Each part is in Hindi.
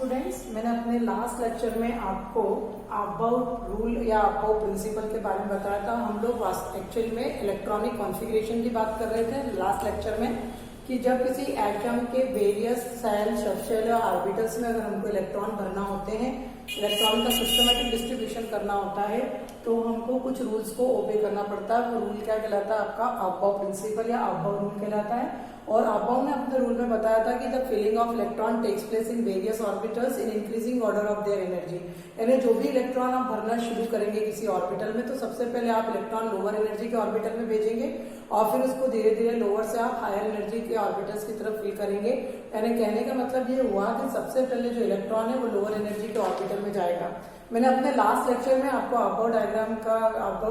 स्टूडेंट्स, मैंने अपने लास्ट लेक्चर में आपको अबाउट रूल या अबाउट प्रिंसिपल के बारे में बताया था। हम लोग एक्चुअल में इलेक्ट्रॉनिक कॉन्फ़िगरेशन की बात कर रहे थे लास्ट लेक्चर में कि जब किसी एटम के वेरियस सेल, सबशेल या ऑर्बिटल्स में अगर हमको इलेक्ट्रॉन भरना होते हैं, इलेक्ट्रॉन का सिस्टमेटिक डिस्ट्रीब्यूशन करना होता है, तो हमको कुछ रूल्स को ओबे करना पड़ता है। वो रूल क्या कहलाता है? आपका अबाउ प्रिंसिपल या अबाउ रूल कहलाता है। और अबाउ ने अपने रूल में बताया था कि the filling of electron takes place in various orbitals in increasing order of their energy. यानी जो भी इलेक्ट्रॉन आप भरना शुरू करेंगे किसी ऑर्बिटल में, तो सबसे पहले आप इलेक्ट्रॉन लोअर एनर्जी के ऑर्बिटल में भेजेंगे और फिर उसको धीरे धीरे लोअर से आप हायर एनर्जी के ऑर्बिटल्स की तरफ फिल करेंगे। यानी कहने का मतलब ये हुआ कि सबसे पहले जो इलेक्ट्रॉन है वो लोअर एनर्जी के ऑर्बिटल में जाएगा। मैंने अपने लास्ट लेक्चर में आपको अबाउ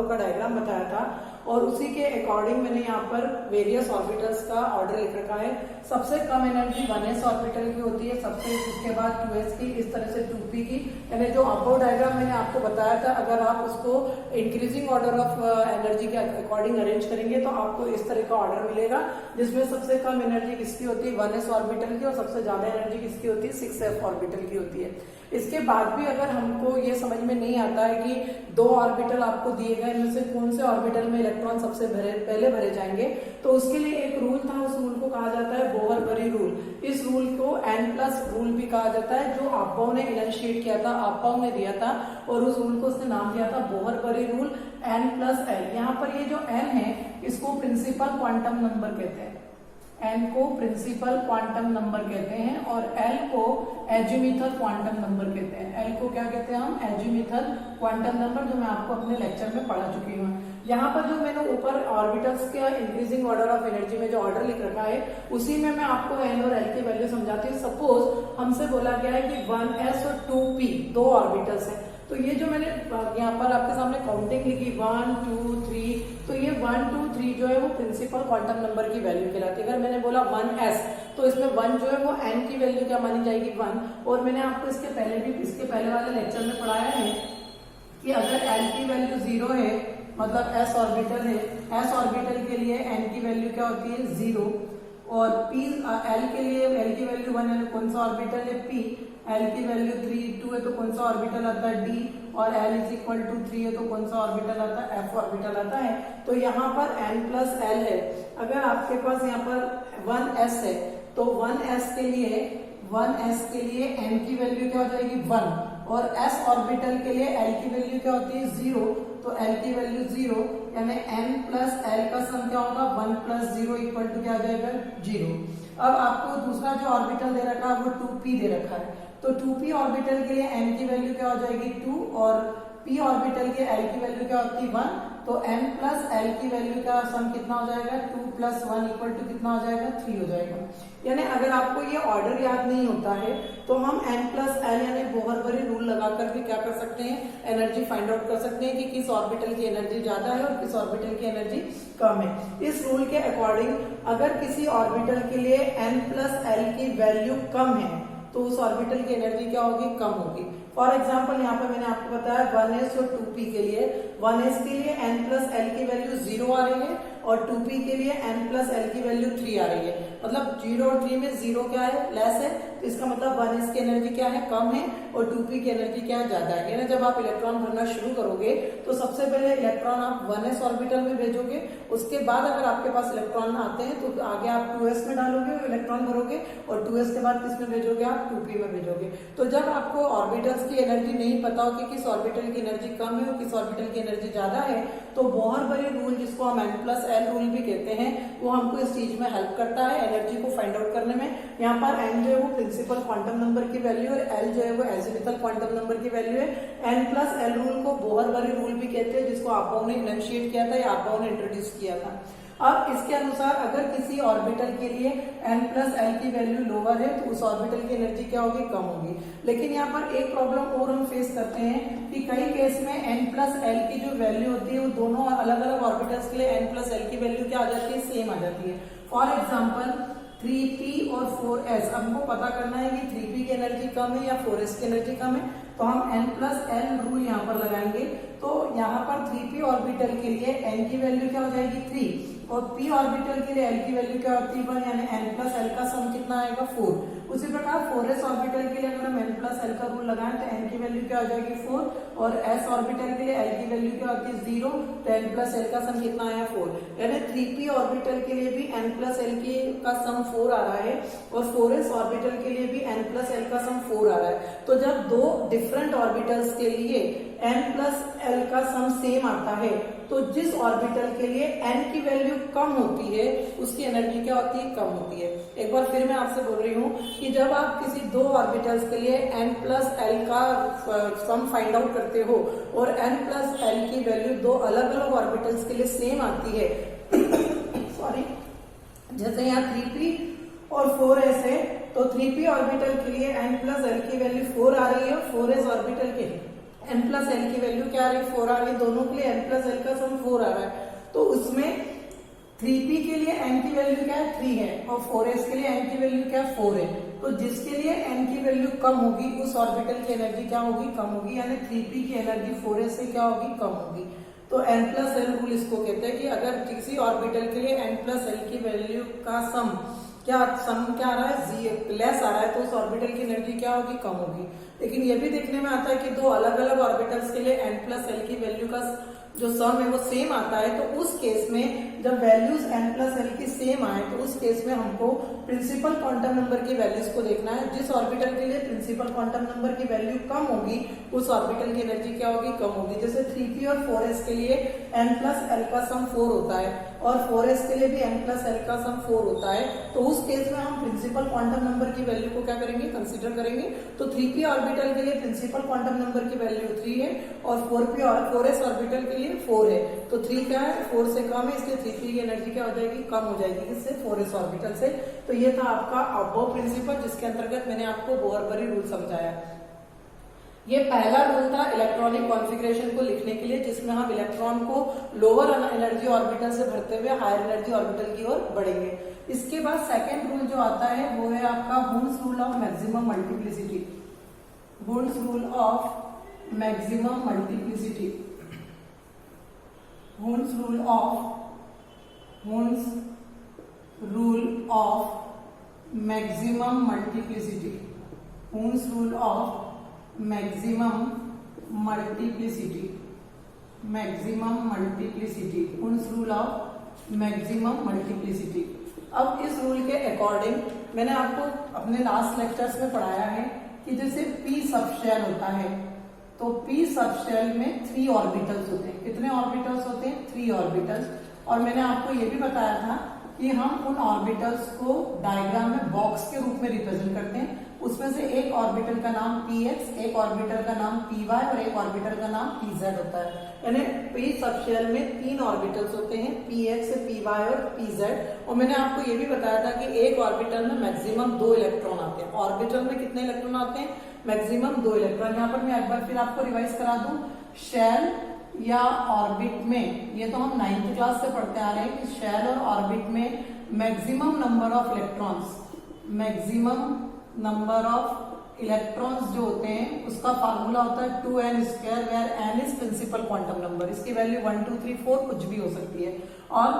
का डायग्राम बताया था और उसी के अकॉर्डिंग मैंने यहाँ पर वेरियस ऑर्बिटल्स का ऑर्डर लिख रखा है। सबसे कम एनर्जी 1s ऑर्बिटल की होती है, सबसे उसके बाद 2s की, इस तरह से 2p की। यानी जो अबाउ डायग्राम मैंने आपको बताया था, अगर आप उसको इंक्रीजिंग ऑर्डर ऑफ एनर्जी के अकॉर्डिंग अरेंज करेंगे तो आपको इस तरह का ऑर्डर मिलेगा, जिसमें सबसे कम एनर्जी किसकी होती है? 1s ऑर्बिटल की, और सबसे ज्यादा एनर्जी किसकी होती है? 6s ऑर्बिटल की होती है। इसके बाद भी अगर हमको ये समझ में नहीं आता है कि दो ऑर्बिटल आपको दिए गए, इनमें से कौन से ऑर्बिटल में इलेक्ट्रॉन सबसे पहले भरे जाएंगे, तो उसके लिए एक रूल था। उस रूल को कहा जाता है बोहर-बरी रूल। इस रूल को n+ रूल भी कहा जाता है, जो अबाउ ने इनिशिएट किया था, अबाउ ने दिया था, और उस रूल को उसने नाम दिया था बोहर-बरी रूल n+l। यहाँ पर ये जो n है, इसको प्रिंसिपल क्वांटम नंबर कहते हैं। n को प्रिंसिपल क्वांटम नंबर कहते हैं और l को एजीमिथल क्वांटम नंबर कहते हैं। l को क्या कहते हैं हम? एजीमिथल क्वांटम नंबर, जो मैं आपको अपने लेक्चर में पढ़ा चुकी हूँ। यहाँ पर जो मैंने ऊपर ऑर्बिटल्स के इंक्रीजिंग ऑर्डर ऑफ एनर्जी में जो ऑर्डर लिख रखा है, उसी में मैं आपको n और l की वैल्यू समझाती हूँ। सपोज हमसे बोला गया है कि 1s और 2p दो ऑर्बिटल्स है, तो ये जो मैंने यहाँ पर आपके सामने काउंटिंग लिखी 1 2 3, तो ये 1 2 3 जो है वो प्रिंसिपल क्वांटम नंबर की वैल्यू कहलाती है। अगर मैंने बोला 1s, तो इसमें 1 जो है वो n की वैल्यू क्या मानी जाएगी? 1। और मैंने आपको इसके पहले वाले लेक्चर में पढ़ाया है कि अगर l की वैल्यू 0 है, मतलब s ऑर्बिटल है, s ऑर्बिटल के लिए n की वैल्यू क्या होती है? 0। और l के लिए l की वैल्यू 1 है, कौन सा ऑर्बिटल है? p। l की वैल्यू 2 है, तो कौन सा ऑर्बिटल आता है? d। और l = 3 है, तो कौन सा ऑर्बिटल आता है? f ऑर्बिटल आता है। तो यहाँ पर n+l है। अगर आपके पास यहाँ पर 1s है, तो 1s के लिए n की वैल्यू क्या हो जाएगी? 1। और s ऑर्बिटल के लिए l की वैल्यू क्या होती है? 0। तो l की वैल्यू 0, यानी n+l का सम क्या होगा? 1 + 0 = क्या आ जाएगा? 0। अब आपको दूसरा जो ऑर्बिटल दे रखा है वो 2p दे रखा है, तो 2p ऑर्बिटल के लिए n की वैल्यू क्या हो जाएगी? 2, और p ऑर्बिटल के l की वैल्यू क्या होती है? 1। तो n+l की वैल्यू का सम कितना हो जाएगा? 2 + 1 = कितना हो जाएगा? 3 हो जाएगा। यानी अगर आपको ये ऑर्डर याद नहीं होता है, तो हम n+l यानी बोहर-बरी रूल लगाकर भी क्या कर सकते हैं? एनर्जी फाइंड आउट कर सकते हैं कि किस ऑर्बिटल की एनर्जी ज्यादा है और किस ऑर्बिटल की एनर्जी कम है। इस रूल के अकॉर्डिंग अगर किसी ऑर्बिटल के लिए n+l की वैल्यू कम है, तो उस ऑर्बिटल की एनर्जी क्या होगी? कम होगी। फॉर एग्जाम्पल यहाँ पे मैंने आपको बताया 1s और 2p के लिए, 1s के लिए n+l की वैल्यू 0 आ रही है और 2p के लिए n+l की वैल्यू 3 आ रही है। मतलब 0 और 3 में 0 क्या है? लेस है, तो इसका मतलब 1s की एनर्जी क्या है? कम है, और 2p की एनर्जी क्या है? ज्यादा है। यानी जब आप इलेक्ट्रॉन भरना शुरू करोगे, तो सबसे पहले इलेक्ट्रॉन आप 1s ऑर्बिटल में भेजोगे, उसके बाद अगर आपके पास इलेक्ट्रॉन आते हैं तो आगे आप 2s में डालोगे, इलेक्ट्रॉन भरोगे, और 2s के बाद किस में भेजोगे? आप 2p में भेजोगे। तो जब आपको ऑर्बिटल्स की एनर्जी नहीं पता हो कि किस ऑर्बिटल की एनर्जी कम है और किस ऑर्बिटल की एनर्जी ज्यादा है, तो बोहर-बरी रूल, जिसको हम n+l रूल भी कहते हैं, वो हमको इस चीज में हेल्प करता है एनर्जी को फाइंड आउट करने में। यहाँ पर n जो है वो प्रिंसिपल क्वांटम नंबर की वैल्यू है, l जो है वो एजीमिथल क्वांटम नंबर की वैल्यू है। n+l रूल को बोहर-बरी रूल भी कहते हैं, जिसको अबाउ ने इनिशिएट किया था या अबाउ ने इंट्रोड्यूस किया था। अब इसके अनुसार अगर किसी ऑर्बिटल के लिए n+l की वैल्यू लोअर है, तो उस ऑर्बिटल की एनर्जी क्या होगी? कम होगी। लेकिन यहाँ पर एक प्रॉब्लम और हम फेस करते हैं कि कई केस में n+l की जो वैल्यू होती है वो दोनों अलग अलग ऑर्बिटल्स के लिए n+l की वैल्यू क्या आ जाती है? सेम आ जाती है। फॉर एग्जाम्पल 3p और 4s, हमको पता करना है कि 3p की एनर्जी कम है या 4s की एनर्जी कम है, तो हम n+l रूल यहाँ पर लगाएंगे। तो यहाँ पर 3p ऑर्बिटल के लिए n की वैल्यू क्या हो जाएगी? 3, और p ऑर्बिटल के लिए l की वैल्यू क्या होती है 1, यानी n प्लस l का सम कितना आएगा 4। उसी प्रकार 4s ऑर्बिटल के लिए अगर हम n प्लस l का रूल लगाएं तो n की वैल्यू क्या हो जाएगी 4, और s ऑर्बिटल के लिए l की वैल्यू क्या होती है 0, तो n प्लस l का सम कितना आया 4। यानी 3p ऑर्बिटल के लिए भी n प्लस l की का सम 4 आ रहा है, और 4s ऑर्बिटल के लिए भी n प्लस l का सम 4 आ रहा है। तो जब दो डिफरेंट ऑर्बिटल्स के लिए n प्लस l का सम सेम आता है, तो जिस ऑर्बिटल के लिए n की वैल्यू कम होती है उसकी एनर्जी क्या होती है, कम होती है। एक बार फिर मैं आपसे बोल रही हूँ कि जब आप किसी दो ऑर्बिटल्स के लिए n प्लस l का सम फाइंड आउट करते हो और n प्लस l की वैल्यू दो अलग अलग ऑर्बिटल्स के लिए सेम आती है सॉरी, जैसे यहाँ 3p और 4s है, तो 3p ऑर्बिटल के लिए n प्लस l की वैल्यू 4 आ रही है, 4s ऑर्बिटल के n प्लस l की वैल्यू क्या आ रही है 4 आ रही है, दोनों के लिए n प्लस l का सम 4 आ रहा है। तो उसमें 3p के लिए n की वैल्यू क्या है 3 है, और 4s के लिए n की वैल्यू क्या है 4 है। तो जिसके लिए n की वैल्यू कम होगी उस ऑर्बिटल की एनर्जी क्या होगी, कम होगी, यानी 3p की एनर्जी 4s से क्या होगी, कम होगी। तो n प्लस l रूल इसको कहते हैं कि अगर किसी ऑर्बिटल के लिए n प्लस l की वैल्यू का सम क्या आ रहा है लेस आ रहा है, तो उस ऑर्बिटल की एनर्जी क्या होगी, कम होगी। लेकिन ये भी देखने में आता है कि दो अलग अलग ऑर्बिटल्स के लिए n प्लस l की वैल्यू का जो सम है वो सेम आता है, तो उस केस में जब वैल्यूज n प्लस l की सेम आए तो उस केस में हमको प्रिंसिपल क्वांटम नंबर की वैल्यूज को देखना है। जिस ऑर्बिटल के लिए प्रिंसिपल क्वांटम नंबर की वैल्यू कम होगी उस ऑर्बिटल की एनर्जी क्या होगी, कम होगी। जैसे 3p और 4s के लिए n प्लस l का सम 4 होता है और 4s के लिए भी n प्लस l का सम 4 होता है, तो उस केस में हम प्रिंसिपल क्वांटम नंबर की वैल्यू को क्या करेंगे, कंसिडर करेंगे। तो 3p ऑर्बिटल के लिए प्रिंसिपल क्वांटम नंबर की वैल्यू 3 है और 4p और 4s ऑर्बिटल के लिए 4 है। तो 3 क्या है 4 से कम है, इसलिए 3p की एनर्जी क्या हो जाएगी, कम हो जाएगी, किससे 4s ऑर्बिटल से। तो ये था आपका अबोव प्रिंसिपल जिसके अंतर्गत मैंने आपको बोहरबरी रूल समझाया। ये पहला रूल था इलेक्ट्रॉनिक कॉन्फ़िगरेशन को लिखने के लिए, जिसमें हम इलेक्ट्रॉन को लोअर एनर्जी ऑर्बिटल से भरते हुए हायर एनर्जी ऑर्बिटल की ओर बढ़ेंगे। इसके बाद सेकेंड रूल जो आता है वो है आपका Hund's rule of maximum multiplicity. Hund's rule of maximum multiplicity, Hund's rule of maximum multiplicity, Hund's rule of maximum multiplicity, maximum multiplicity, Hund's rule of maximum multiplicity. अब इस रूल के अकॉर्डिंग मैंने आपको अपने लास्ट लेक्चर्स में पढ़ाया है कि जैसे p सबशेल होता है तो p सबशेल में 3 ऑर्बिटल्स होते हैं। कितने ऑर्बिटल्स होते हैं, 3 ऑर्बिटल्स। और मैंने आपको ये भी बताया था कि हम उन ऑर्बिटल्स को डायग्राम में बॉक्स के रूप में रिप्रेजेंट करते हैं। उसमें से एक ऑर्बिटल का नाम px, एक ऑर्बिटल का नाम py और एक ऑर्बिटल का नाम pz होता है। यानी p सबशेल में 3 ऑर्बिटल्स होते हैं, px, py और pz। और मैंने आपको ये भी बताया था कि एक ऑर्बिटल में मैक्सिमम 2 इलेक्ट्रॉन आते हैं। ऑर्बिटल में कितने इलेक्ट्रॉन आते हैं, मैक्सिमम 2 इलेक्ट्रॉन। यहाँ पर मैं एक बार फिर आपको रिवाइज करा दूं, शेल या ऑर्बिट में, ये तो हम 9th क्लास से पढ़ते आ रहे हैं कि शेल और ऑर्बिट में maximum number of electrons, maximum number of electrons जो होते हैं उसका फार्मूला होता है 2n square, where n is principal quantum number. इसकी वैल्यू 1 2 3 4 कुछ भी हो सकती है। और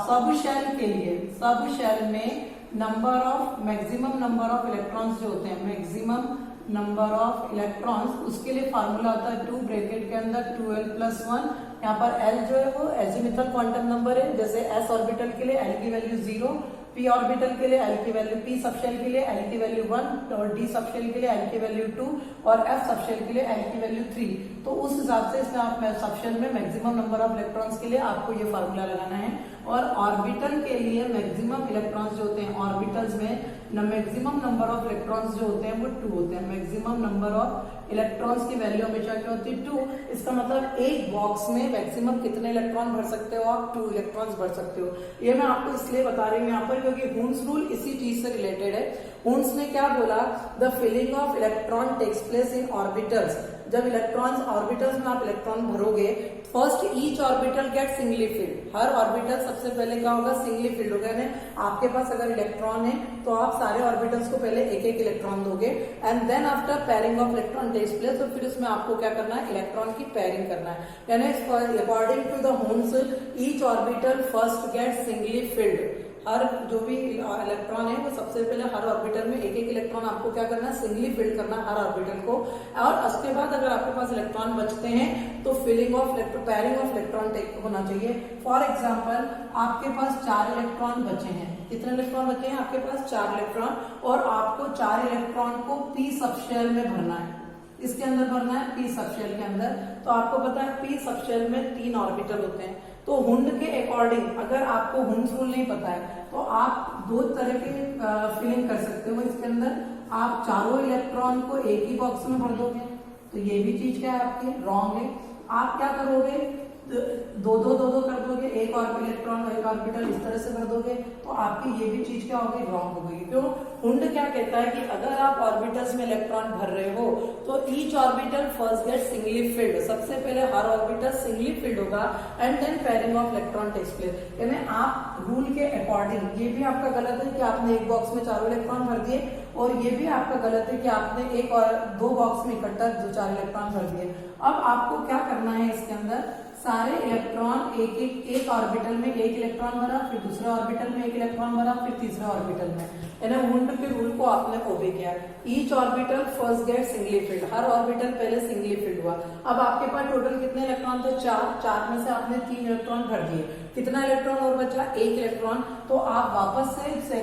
सब शेल के लिए, सब शेल में number of, maximum number of electrons जो होते हैं, मैक्सिमम नंबर ऑफ इलेक्ट्रॉन्स, उसके लिए फार्मूला होता है 2 ब्रैकेट के अंदर 2l+1। यहाँ पर l जो है वो एजिमिथल क्वांटम नंबर है। जैसे s ऑर्बिटल के लिए l की वैल्यू 0, p ऑर्बिटल के लिए l की वैल्यू, p सबशेल के लिए l की वैल्यू 1 और d सबशेल के लिए l की वैल्यू 2 और f सबशेल के लिए l की वैल्यू 3। तो उस हिसाब से इसमें आप सबशेल में मैक्सिमम नंबर ऑफ इलेक्ट्रॉन्स के लिए आपको ये फार्मूला लगाना है। और ऑर्बिटल के लिए मैक्सिमम इलेक्ट्रॉन्स जो होते हैं, ऑर्बिटल्स में मैक्सिमम नंबर ऑफ इलेक्ट्रॉन्स जो होते हैं वो 2 होते हैं। मैक्सिमम नंबर ऑफ इलेक्ट्रॉन्स की वैल्यू हमेशा क्या होती है 2। इसका मतलब एक बॉक्स में मैक्सिमम कितने इलेक्ट्रॉन भर सकते हो आप, 2 इलेक्ट्रॉन्स भर सकते हो। ये मैं आपको इसलिए बता रही हूँ यहाँ पर क्योंकि हुन्स रूल इसी चीज से रिलेटेड है। हुंड्स ने क्या बोला, the filling of electron takes place in orbitals. जब इलेक्ट्रॉन्स ऑर्बिटल्स में आप इलेक्ट्रॉन भरोगे, first each orbital get singly filled. हर ऑर्बिटल सबसे पहले क्या होगा, सिंगली फिल्ड होगा। यानी आपके पास अगर इलेक्ट्रॉन है तो आप सारे ऑर्बिटल्स को पहले एक एक इलेक्ट्रॉन दोगे, and then after pairing of electron takes place, तो फिर उसमें आपको क्या करना है, इलेक्ट्रॉन की पेयरिंग करना है। यानी according to the Hund's each orbital first get singly filled. हर जो भी इलेक्ट्रॉन है वो सबसे पहले हर ऑर्बिटल में एक एक इलेक्ट्रॉन आपको क्या करना है, सिंगली फिल करना हर ऑर्बिटल को। और उसके बाद अगर आपके पास इलेक्ट्रॉन बचते हैं तो filling of pairing of electron होना चाहिए। फॉर एग्जाम्पल आपके पास 4 इलेक्ट्रॉन बचे हैं। कितने इलेक्ट्रॉन बचे हैं आपके पास, 4 इलेक्ट्रॉन, और आपको 4 इलेक्ट्रॉन को पी सबशेल में भरना है। इसके अंदर भरना है पी सबशेल के अंदर। तो आपको पता है पी सबशेल में 3 ऑर्बिटल होते हैं। तो हुंड के अकॉर्डिंग अगर आपको हुंड्स रूल नहीं पता है तो आप 2 तरह के फिलिंग कर सकते हो। इसके अंदर आप चारों इलेक्ट्रॉन को एक ही बॉक्स में भर दोगे, तो ये भी चीज क्या है आपकी रॉन्ग है। आप क्या करोगे, दो दो कर दोगे, एक और इलेक्ट्रॉन और एक ऑर्बिटल इस तरह से भर दोगे, तो आपकी ये भी चीज क्या होगी, रॉन्ग हो गई। क्यों, हुंड क्या कहता है कि अगर आप ऑर्बिटल्स में इलेक्ट्रॉन भर रहे हो तो each orbital first get singly filled. सबसे पहले हर ऑर्बिटल सिंगली फिल्ड होगा and then pairing of electron takes place. यानी आप रूल के अकॉर्डिंग, ये भी आपका गलत है कि आपने एक बॉक्स में चारों इलेक्ट्रॉन भर दिए, और ये भी आपका गलत है कि आपने एक और 2 बॉक्स में इकट्ठा 4 इलेक्ट्रॉन भर दिए। अब आपको क्या करना है, इसके अंदर सारे इलेक्ट्रॉन एक ऑर्बिटल में एक इलेक्ट्रॉन भरा, फिर दूसरे ऑर्बिटल में एक इलेक्ट्रॉन भरा, फिर तीसरे ऑर्बिटल में। यानी हुंड के रूल को आपने ओबे किया। Each orbital first get singly filled, हर ऑर्बिटल पहले सिंगली फिल्ड हुआ। अब आपके पास टोटल कितने इलेक्ट्रॉन थे, 4 में से आपने 3 इलेक्ट्रॉन भर दिए। कितना इलेक्ट्रॉन और बचा, 1 इलेक्ट्रॉन। तो आप वापस से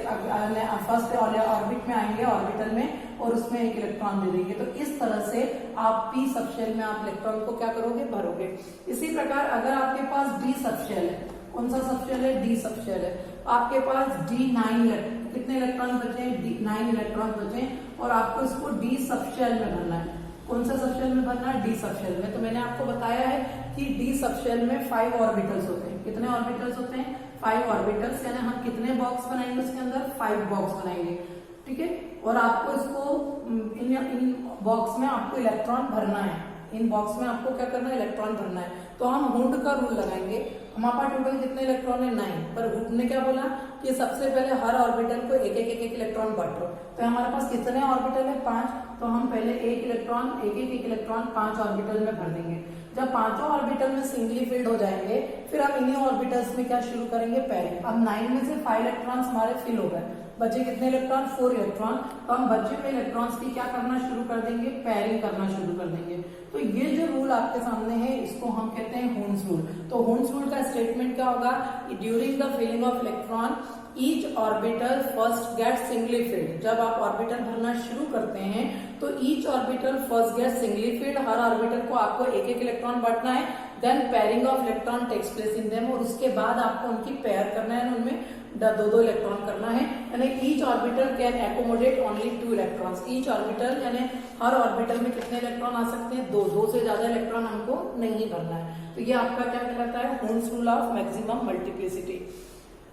फर्स्ट ऑर्बिट में आएंगे, ऑर्बिटल में, और उसमें 1 इलेक्ट्रॉन दे देंगे। तो इस तरह से आप पी सबशेल में आप इलेक्ट्रॉन को क्या करोगे, भरोगे। इसी प्रकार अगर आपके पास डी सबशेल है, कौन सा सबशेल है, डी सबशेल है, आपके पास D9 कितने इलेक्ट्रॉन बचे, D9 इलेक्ट्रॉन बचे, और आपको इसको डी सबशेल में भरना है। कौन सा सबशेल में भरना है, डी सबशेल में। तो मैंने आपको बताया है कि डी सबशेल में 5 ऑर्बिटल्स होते हैं। कितने ऑर्बिटल्स होते हैं, 5 ऑर्बिटल्स। यानी हम कितने बॉक्स बनाएंगे उसके अंदर, 5 बॉक्स बनाएंगे, ठीक है। और आपको इसको इन बॉक्स में आपको इलेक्ट्रॉन भरना है। इन बॉक्स में आपको क्या करना है, इलेक्ट्रॉन भरना है। तो हम हुंड का रूल लगाएंगे। हमारे पास टोटल कितने इलेक्ट्रॉन है, 9, पर हुंड ने क्या बोला कि सबसे पहले हर ऑर्बिटल को एक एक इलेक्ट्रॉन बांटो। तो हमारे पास कितने ऑर्बिटल है, 5। तो हम पहले एक इलेक्ट्रॉन 5 ऑर्बिटल में भर देंगे। जब 5 ऑर्बिटल में सिंगली फिल्ड हो जाएंगे, फिर हम इन्हीं ऑर्बिटल्स में क्या शुरू करेंगे, पेयरिंग। अब 9 में से 5 इलेक्ट्रॉन्स हमारे फिल हो गए, बचे कितने इलेक्ट्रॉन, 4 इलेक्ट्रॉन। तो हम बचे हुए इलेक्ट्रॉन्स की क्या करना शुरू कर देंगे, पेयरिंग करना शुरू कर देंगे। तो ये जो रूल आपके सामने है, इसको हम कहते हैं हुंड्स रूल। तो हुंड्स रूल का स्टेटमेंट क्या होगा, during the filling of electron each orbital first get singly filled. जब आप ऑर्बिटल भरना शुरू करते हैं तो each orbital first get singly filled, हर ऑर्बिटल को आपको एक इलेक्ट्रॉन बांटना है। Then pairing of electron takes place in them, और उसके बाद आपको उनकी पेयर करना है, उनमें 2 इलेक्ट्रॉन करना है। यानी each orbital can accommodate only 2 electrons. Each orbital यानी हर ऑर्बिटल में कितने इलेक्ट्रॉन आ सकते हैं, 2 से ज्यादा इलेक्ट्रॉन हमको नहीं भरना है। तो ये आपका क्या कहलाता है, Hund's rule of maximum multiplicity,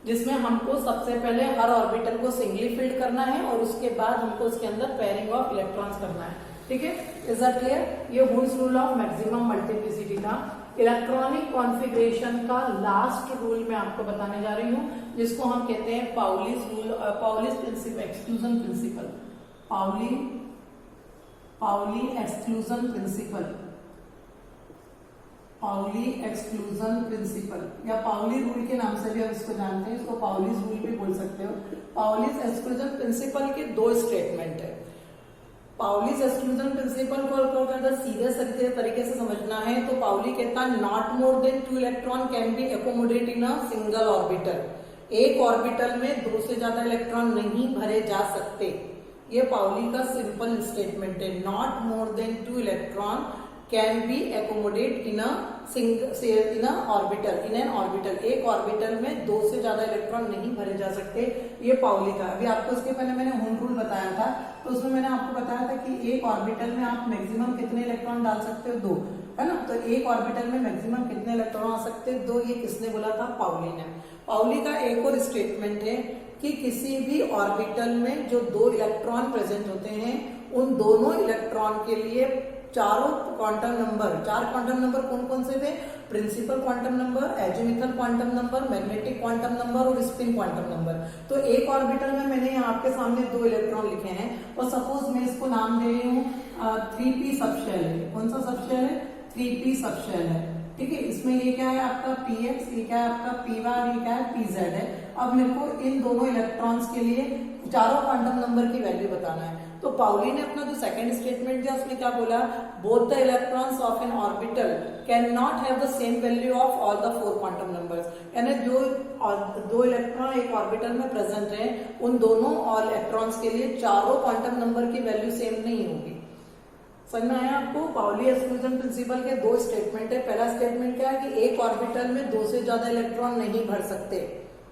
जिसमें हमको सबसे पहले हर ऑर्बिटल को सिंगली फिल्ड करना है और उसके बाद हमको उसके अंदर पेयरिंग ऑफ इलेक्ट्रॉन्स करना है। ठीक है, इज दैट क्लियर। ये Hund's rule of maximum multiplicity था। इलेक्ट्रॉनिक कॉन्फ़िगरेशन का लास्ट रूल मैं आपको बताने जा रही हूँ, जिसको हम कहते हैं Pauli's rule, Pauli's principle, exclusion principle, Pauli exclusion principle, Pauli exclusion principle, या पाउली रूल के नाम से भी हम इसको जानते हैं। इसको पाउलीज रूल भी बोल सकते हो। पाउलीज एक्सक्लूजन प्रिंसिपल के 2 स्टेटमेंट है। पाउलीज एक्सक्लूजन प्रिंसिपल को अगर सीधे तरीके से समझना है तो पाउली कहता है not more than 2 electron can be accommodate in a single orbital. एक ऑर्बिटल में 2 से ज्यादा इलेक्ट्रॉन नहीं भरे जा सकते। ये पाउली का सिंपल स्टेटमेंट है। Not more than 2 electron can be accommodate in orbital, in an orbital. एक ऑर्बिटल में 2 से ज्यादा इलेक्ट्रॉन नहीं भरे जा सकते। ये पाउली का। अभी आपको इसके पहले मैंने हुंड रूल बताया था, तो उसमें मैंने आपको बताया था कि एक ऑर्बिटल में आप मैक्सिमम कितने इलेक्ट्रॉन डाल सकते हो, 2, है ना। तो एक ऑर्बिटल में मैक्सिमम कितने इलेक्ट्रॉन आ सकते हैं, 2। ये किसने बोला था, पाउली ने। पाउली का एक और स्टेटमेंट है कि किसी भी ऑर्बिटल में जो 2 इलेक्ट्रॉन प्रेजेंट होते हैं उन दोनों इलेक्ट्रॉन के लिए चार क्वांटम नंबर कौन कौन से थे? Principal quantum number, azimuthal quantum number, magnetic quantum number और स्पिन क्वांटम नंबर। तो एक ऑर्बिटल में मैंने यहाँ आपके सामने 2 इलेक्ट्रॉन लिखे हैं और सपोज मैं इसको नाम दे रही हूँ 3p सबशेल है। कौन सा सबशेल है? 3p सबशेल है। ठीक है, इसमें ये क्या है आपका px, ये क्या है आपका py, ये क्या है pz है। अब मेरे को इन दोनों इलेक्ट्रॉन्स के लिए चारों क्वांटम नंबर की वैल्यू बताना है। तो पाउली ने अपना जो सेकंड स्टेटमेंट दिया उसमें क्या बोला? Both the electrons of N orbital can not have the same value of all the 4 quantum numbers. यानी जो 2 इलेक्ट्रॉन एक ऑर्बिटल में प्रेजेंट है उन दोनों और इलेक्ट्रॉन्स के लिए चारों क्वांटम नंबर की वैल्यू सेम नहीं होगी। समझ में आया आपको? पाउली एक्सक्लूजन प्रिंसिपल के 2 स्टेटमेंट है। पहला स्टेटमेंट क्या है कि एक ऑर्बिटल में 2 से ज्यादा इलेक्ट्रॉन नहीं भर सकते,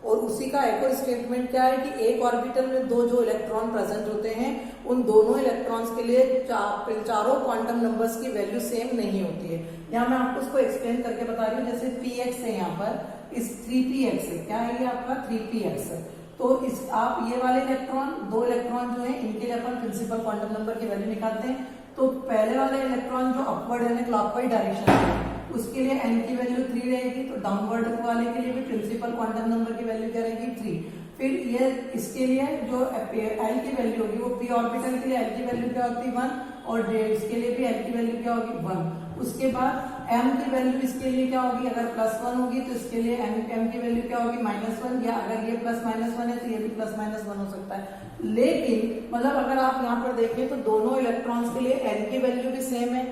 और उसी का एक और स्टेटमेंट क्या है कि एक ऑर्बिटल में 2 जो इलेक्ट्रॉन प्रेजेंट होते हैं उन दोनों इलेक्ट्रॉन्स के लिए चारों क्वांटम नंबर्स की वैल्यू सेम नहीं होती है। यहाँ मैं आपको उसको एक्सप्लेन करके बता रही हूँ। जैसे px है, यहाँ पर इस 3px है, क्या है ये आपका 3px है। तो इस आप ये वाले इलेक्ट्रॉन 2 इलेक्ट्रॉन जो है इनके लिए अपन प्रिंसिपल क्वांटम नंबर की वैल्यू निकालते हैं। तो पहले वाले इलेक्ट्रॉन जो अपवर्ड यानी क्लॉकवाइज डायरेक्शन है उसके लिए n की वैल्यू 3 रहेगी। तो डाउनवर्ड वाले के लिए भी प्रिंसिपल क्वांटम नंबर की वैल्यू क्या रहेगी? 3। फिर ये इसके लिए जो l की वैल्यू होगी वो p ऑर्बिटल के लिए l की वैल्यू क्या होती है? 1, और इसके लिए भी l की वैल्यू क्या होगी? 1। उसके बाद m की वैल्यू इसके लिए क्या होगी? अगर +1 होगी तो इसके लिए m की वैल्यू क्या होगी? -1, या अगर ये +-1 है तो ये भी +-1 हो सकता है। लेकिन मतलब अगर आप यहाँ पर देखें तो दोनों इलेक्ट्रॉन्स के लिए n की वैल्यू भी सेम है,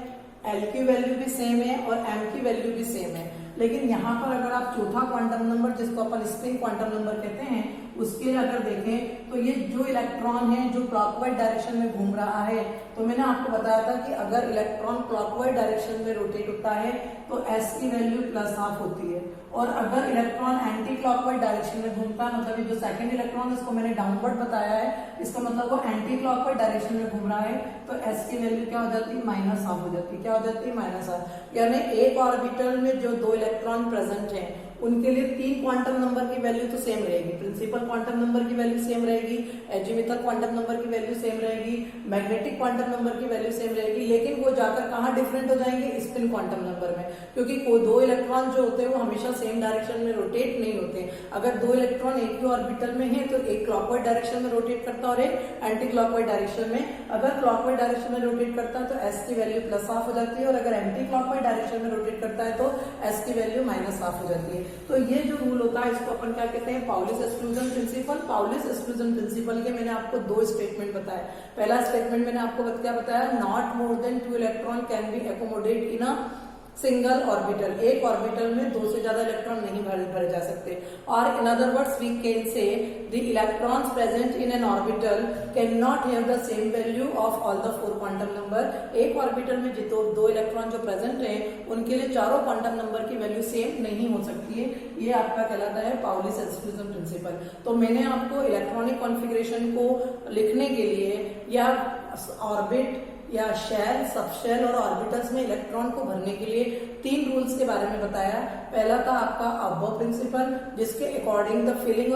l की वैल्यू भी सेम है और m की वैल्यू भी सेम है। लेकिन यहाँ पर अगर आप चौथा क्वांटम नंबर जिसको अपन स्पिन क्वांटम नंबर कहते हैं उसके लिए अगर देखें तो ये जो इलेक्ट्रॉन है जो क्लॉकवाइज डायरेक्शन में घूम रहा है, तो मैंने आपको बताया था कि अगर इलेक्ट्रॉन क्लॉकवाइज डायरेक्शन में रोटेट होता है तो s की वैल्यू +½ होती है, और अगर इलेक्ट्रॉन एंटी क्लॉकवाइज डायरेक्शन में घूमता है मतलब ये जो सेकंड इलेक्ट्रॉन इसको मैंने डाउनवर्ड बताया है, इसका मतलब वो एंटी क्लॉकवाइज डायरेक्शन में घूम रहा है, तो s की वैल्यू क्या हो जाती है? -½ हो जाती है। क्या हो जाती है? -½ यानी एक ऑर्बिटल में जो 2 इलेक्ट्रॉन प्रेजेंट है उनके लिए 3 क्वांटम नंबर की वैल्यू तो सेम रहेगी। प्रिंसिपल क्वांटम नंबर की वैल्यू सेम रहेगी, एजीमुथल क्वांटम नंबर की वैल्यू सेम रहेगी, मैग्नेटिक क्वांटम नंबर की वैल्यू सेम रहेगी। लेकिन वो जाकर कहाँ डिफरेंट हो जाएंगे? स्पिन क्वांटम नंबर में, क्योंकि 2 इलेक्ट्रॉन जो होते हैं वो हमेशा सेम डायरेक्शन में रोटेट नहीं होते। अगर 2 इलेक्ट्रॉन एक ही ऑर्बिटल में है तो एक क्लॉकवाइज डायरेक्शन में रोटेट करता है और एक एंटी क्लॉकवाइज डायरेक्शन में। अगर क्लॉकवाइज डायरेक्शन में रोटेट करता है तो s की वैल्यू +½ हो जाती है, और अगर एंटी क्लॉकवाइज डायरेक्शन में रोटेट करता है तो s की वैल्यू -½ हो जाती है। तो ये जो रूल होता है इसको अपन क्या कहते हैं? Pauli's exclusion principle. Pauli's exclusion principle के मैंने आपको 2 स्टेटमेंट बताया। पहला स्टेटमेंट मैंने आपको क्या बताया? Not more than 2 electron can be accommodate in a single orbital. एक ऑर्बिटल में 2 से ज्यादा इलेक्ट्रॉन नहीं भरे जा सकते। और in other words we can say the electrons present in an orbital can not have the same value of all the 4 quantum number. एक ऑर्बिटल में जितो 2 इलेक्ट्रॉन जो प्रेजेंट हैं उनके लिए चारों क्वांटम नंबर की वैल्यू सेम नहीं हो सकती है। ये आपका कहलाता है पाउलिस एक्सक्लूजन प्रिंसिपल। तो मैंने आपको इलेक्ट्रॉनिक कॉन्फ़िगरेशन को लिखने के लिए या ऑर्बिट या शेल, सबशेल और ऑर्बिटल्स में इलेक्ट्रॉन को भरने के लिए 3 रूल्स के बारे में बताया। पहला था आपका अबव प्रिंसिपल, जिसके according the filling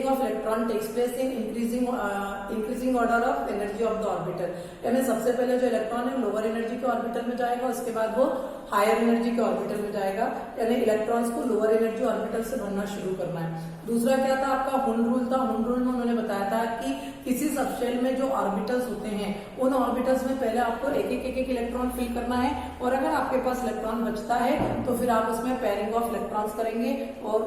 of electron takes place in increasing order of energy of the orbital. यानी सबसे पहले जो इलेक्ट्रॉन है लोअर एनर्जी के ऑर्बिटल में जाएगा, उसके बाद वो हायर एनर्जी के ऑर्बिटल में जाएगा। यानी इलेक्ट्रॉन्स को लोअर एनर्जी ऑर्बिटल से भरना शुरू करना है। दूसरा क्या था आपका हुन रूल था। हुन रूल में उन्होंने बताया था कि किसी सबशेल में जो ऑर्बिटल्स होते हैं उन ऑर्बिटल्स में पहले आपको एक इलेक्ट्रॉन फिल करना है, और अगर आपके पास इलेक्ट्रॉन बचता है तो फिर आप उसमें पेयरिंग ऑफ इलेक्ट्रॉन्स करेंगे। और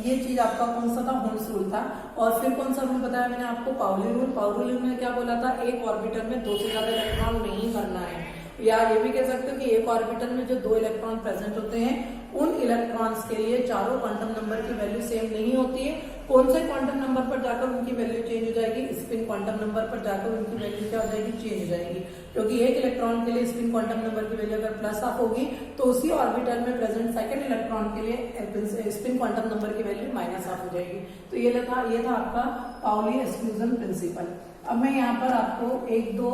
ये चीज आपका कौन सा था? हुन्स रूल था। और फिर कौन सा रूल बताया मैंने आपको? Pauli rule. पाउली रूल में क्या बोला था? एक ऑर्बिटल में 2 से ज्यादा इलेक्ट्रॉन नहीं भरना है। या ये भी कह सकते हो कि एक ऑर्बिटल में जो 2 इलेक्ट्रॉन प्रेजेंट होते हैं उन इलेक्ट्रॉन्स के लिए चारों क्वांटम नंबर की वैल्यू सेम नहीं होती है। कौन से क्वांटम नंबर पर जाकर उनकी वैल्यू चेंज हो जाएगी? स्पिन क्वांटम नंबर पर जाकर उनकी वैल्यू क्या हो जाएगी? चेंज हो जाएगी। क्योंकि एक इलेक्ट्रॉन के लिए स्पिन क्वांटम नंबर की वैल्यू अगर +½ होगी तो उसी ऑर्बिटल में प्रेजेंट सेकंड इलेक्ट्रॉन के लिए स्पिन क्वांटम नंबर की वैल्यू -½ हो जाएगी। तो ये था आपका पाउली एक्सक्लूजन प्रिंसिपल। अब मैं यहाँ पर आपको 1-2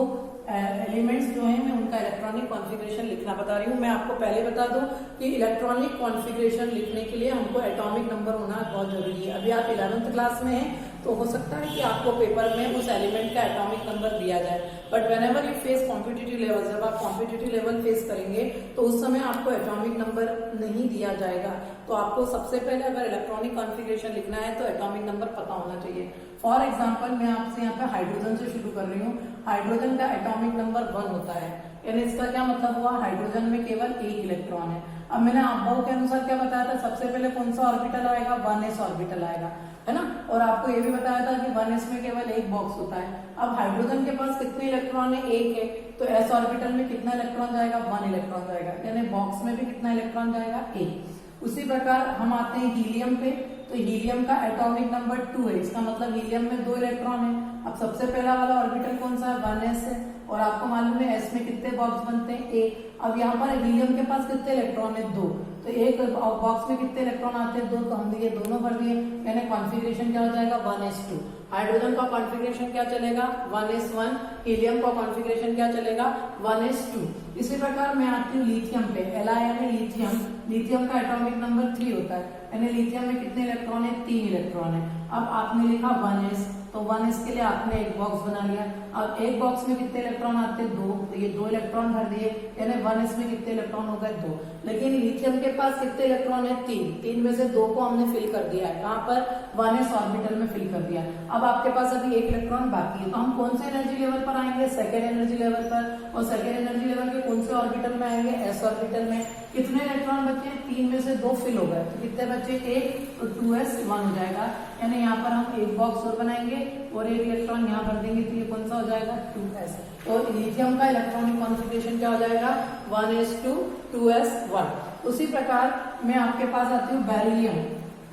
एलिमेंट्स जो हैं मैं उनका इलेक्ट्रॉनिक कॉन्फ़िगरेशन लिखना बता रही हूँ। मैं आपको पहले बता दूं कि इलेक्ट्रॉनिक कॉन्फ़िगरेशन लिखने के लिए हमको एटॉमिक नंबर होना बहुत जरूरी है। अभी आप 11th क्लास में हैं तो हो सकता है कि आपको पेपर में उस एलिमेंट का एटॉमिक नंबर दिया जाए, but whenever you face competitive level, जब आप कॉम्पिटिटिव लेवल फेस करेंगे तो उस समय आपको एटॉमिक नंबर नहीं दिया जाएगा। तो आपको सबसे पहले अगर इलेक्ट्रॉनिक कॉन्फ़िगरेशन लिखना है तो एटॉमिक नंबर पता होना चाहिए। फॉर एग्जाम्पल मैं आपसे यहाँ पे हाइड्रोजन से शुरू कर रही हूँ। हाइड्रोजन का एटॉमिक नंबर 1 होता है, यानी इसका क्या मतलब हुआ, हाइड्रोजन में केवल एक इलेक्ट्रॉन है। अब मैंने अफवाह के अनुसार क्या बताया था, सबसे पहले कौन सा ऑर्बिटल आएगा, 1s ऑर्बिटल आएगा, है ना। और आपको ये भी बताया था कि 1s में केवल एक बॉक्स होता है। अब हाइड्रोजन के पास कितने इलेक्ट्रॉन है, एक है, तो s ऑर्बिटल में कितना इलेक्ट्रॉन जाएगा, 1 इलेक्ट्रॉन जाएगा, यानी बॉक्स में भी कितना इलेक्ट्रॉन जाएगा, एक। उसी प्रकार हम आते हैं हीलियम पे, तो हीलियम का एटॉमिक नंबर 2 है, इसका मतलब हीलियम में 2 इलेक्ट्रॉन है। अब सबसे पहला वाला ऑर्बिटल कौन सा है, 1s है, और आपको मालूम है s में कितने बॉक्स बनते हैं, एक। अब यहाँ पर हीलियम के पास कितने इलेक्ट्रॉन है, 2, तो एक बॉक्स में कितने इलेक्ट्रॉन आते हैं, 2, तो हम ये दोनों भर दिए, यानी कॉन्फ़िगरेशन क्या हो जाएगा, 1s2। हाइड्रोजन का कॉन्फ़िगरेशन क्या चलेगा, 1s1। हीलियम का कॉन्फ़िगरेशन क्या चलेगा, 1s2। इसी प्रकार मैं आती हूँ लिथियम पे, Li यानी लिथियम, लिथियम का एटॉमिक नंबर 3 होता है, यानी लिथियम में कितने इलेक्ट्रॉन है, 3 इलेक्ट्रॉन है। अब आपने लिखा 1s, तो 1s के लिए आपने एक बॉक्स बना लिया। अब एक बॉक्स में कितने इलेक्ट्रॉन आते हैं, 2, तो ये 2 इलेक्ट्रॉन भर दिए, यानी 1s में कितने इलेक्ट्रॉन हो गए, 2। लेकिन लिथियम के पास कितने इलेक्ट्रॉन है, 3 में से 2 को हमने फिल कर दिया है, कहाँ पर, 1s ऑर्बिटल में फिल कर दिया। अब आपके पास अभी एक इलेक्ट्रॉन बाकी है, तो हम कौन से एनर्जी लेवल पर आएंगे, सेकेंड एनर्जी लेवल पर, और सेकेंड एनर्जी लेवल के कौन से ऑर्बिटल में आएंगे, s ऑर्बिटल में। कितने इलेक्ट्रॉन बचे, 3 में से 2 फिल हो गए, तो कितने बचे, 1, तो 2s1 हो जाएगा, यानी यहाँ पर हम एक बॉक्स और बनाएंगे और एक इलेक्ट्रॉन यहाँ भर देंगे, तो ये कौन सा हो जाएगा, 2s। तो लिथियम का इलेक्ट्रॉनिक कॉन्फ़िगरेशन क्या हो जाएगा, 1s2 2s1। उसी प्रकार मैं आपके पास आती हूँ बेरिलियम।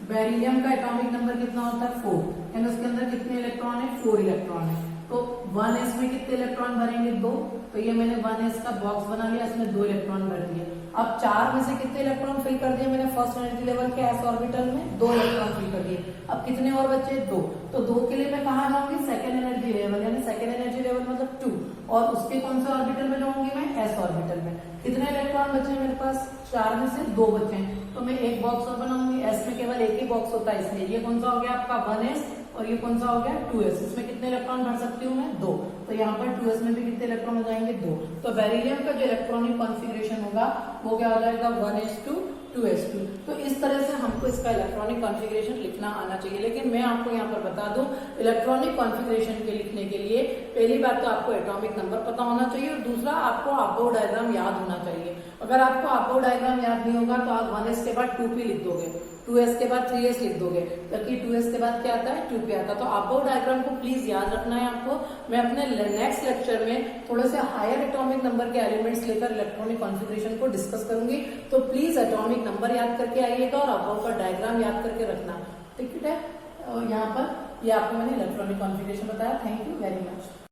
बेरिलियम का एटॉमिक नंबर कितना होता है, 4, यानी उसके अंदर कितने इलेक्ट्रॉन है, 4 इलेक्ट्रॉन है। तो 1s में कितने इलेक्ट्रॉन भरेंगे, 2, तो ये मैंने 1s का बॉक्स बना लिया, इसमें 2 इलेक्ट्रॉन भर दिए। अब 4 में से कितने इलेक्ट्रॉन फिल कर दिए मैंने, फर्स्ट एनर्जी लेवल के s ऑर्बिटल में 2 इलेक्ट्रॉन फिल कर दिए। अब कितने और बचे, 2, तो 2 के लिए मैं कहाँ जाऊंगी, सेकेंड एनर्जी लेवल, यानी सेकेंड एनर्जी लेवल मतलब 2, और उसके कौन से ऑर्बिटल में जाऊंगी मैं, s ऑर्बिटल में। कितने इलेक्ट्रॉन बचे हैं मेरे पास, 4 में से 2 बचे हैं, तो मैं एक बॉक्स और बनाऊंगी। s में केवल एक ही बॉक्स होता है, इसलिए ये कौन सा हो गया आपका, 1s, और ये कौन सा हो गया, 2s। इसमें कितने इलेक्ट्रॉन भर सकती हूँ मैं, 2, तो यहाँ पर 2s में भी कितने इलेक्ट्रॉन हो जाएंगे, 2। तो बेरिलियम का जो इलेक्ट्रॉनिक कॉन्फ़िगरेशन होगा वो क्या हो जाएगा, 1s2 2s2। तो इस तरह से हमको इसका इलेक्ट्रॉनिक कॉन्फ़िगरेशन लिखना आना चाहिए। लेकिन मैं आपको यहाँ पर बता दूं, इलेक्ट्रॉनिक कॉन्फ़िगरेशन के लिखने के लिए पहली बात तो आपको एटॉमिक नंबर पता होना चाहिए, और दूसरा आपको अबोव डायग्राम याद होना चाहिए। अगर आपको अबोव डायग्राम याद नहीं होगा तो आप 1s के बाद 2p लिख दोगे, 2s के बाद 3s लिख दोगे, जबकि 2s के बाद क्या आता है, 2p आता है। तो अबोव डायग्राम को प्लीज याद रखना है आपको। मैं अपने नेक्स्ट लेक्चर में थोड़े से हायर एटॉमिक नंबर के एलिमेंट्स लेकर इलेक्ट्रॉनिक कॉन्फ़िगरेशन को डिस्कस करूंगी, तो प्लीज एटॉमिक नंबर याद करके आइएगा और अबोव का डायग्राम याद करके रखना, ठीक है। यहाँ पर ये आपको मैंने इलेक्ट्रॉनिक कॉन्फ़िगरेशन बताया। Thank you very much.